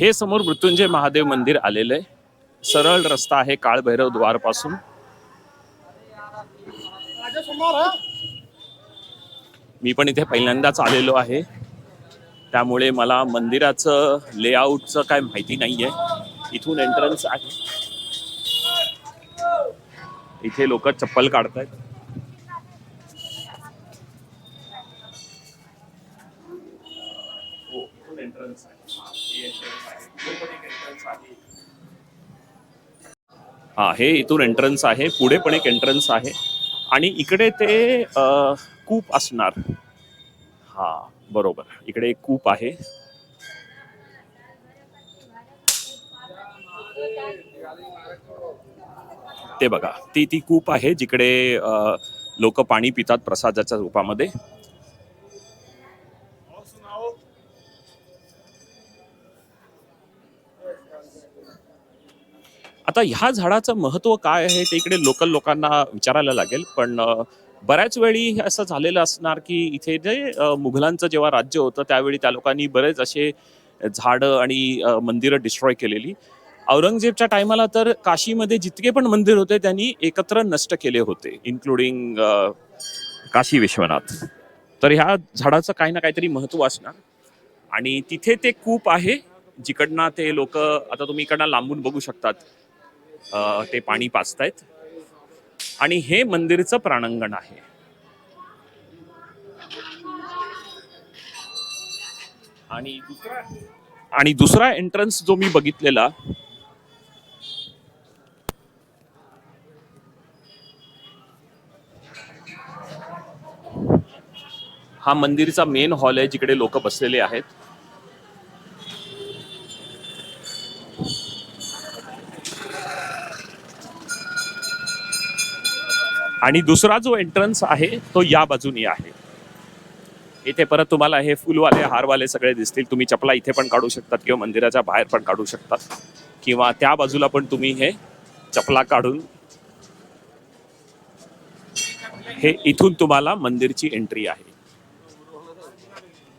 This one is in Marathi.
हे समोर मृत्युंजय महादेव मंदिर आलेलं आहे. सरळ रस्ता आहे काळभैरव द्वार पासून. मी पण इथे पहिल्यांदाच आलेलो आहे, त्यामुळे मला मंदिराचं लेआउटचं काय माहिती नाहीये. इथून एंट्रन्स आहे. इथे लोक चप्पल काढतायत. एंट्रन्स आहे. हा, हे इथून एंट्रन्स आहे. पुढे पण एक एंट्रन्स आहे आणि इकडे ते कूप असणार. हा बरोबर, इकडे एक कूप आहे. ते बघा, ती कूप आहे जिकडे लोक पाणी पितात प्रसादाच्या रूपामध्ये. आता ह्या झाडाचं महत्व काय आहे ते इकडे लोकल लोकांना विचारायला लागेल. पण बऱ्याच वेळी असं झालेलं असणार की इथे जे मुघलांचं जेव्हा राज्य होतं त्यावेळी त्या लोकांनी बरेच असे झाडं आणि मंदिरं डिस्ट्रॉय केलेली. औरंगजेबच्या टायमाला तर काशीमध्ये जितके पण मंदिर होते त्यांनी एकत्र नष्ट केले होते, इन्क्लुडिंग काशी विश्वनाथ. तर ह्या झाडाचं काही ना काहीतरी महत्व असणार. आणि तिथे ते कूप आहे जिकडनं ते लोक, आता तुम्ही इकडनं लांबून बघू शकतात, ते पाणी पाजतायत. आणि हे मंदिरचं प्रांगण आहे. आणि दुसरा एंट्रन्स जो मी बघितलेला, हा मंदिरचा मेन हॉल आहे जिकडे लोक बसलेले आहेत. आणि दुसरा जो एंट्रन्स आहे तो या बाजूनी आहे. इथे परत तुम्हाला हे फुलवाले हारवाले सगळे दिसतील. तुम्ही चपला इथे पण काढू शकतात किंवा मंदिराच्या बाहेर पण काढू शकतात, किंवा त्या बाजूला पण तुम्ही हे चपला काढून, हे इथून तुम्हाला मंदिरची एंट्री आहे.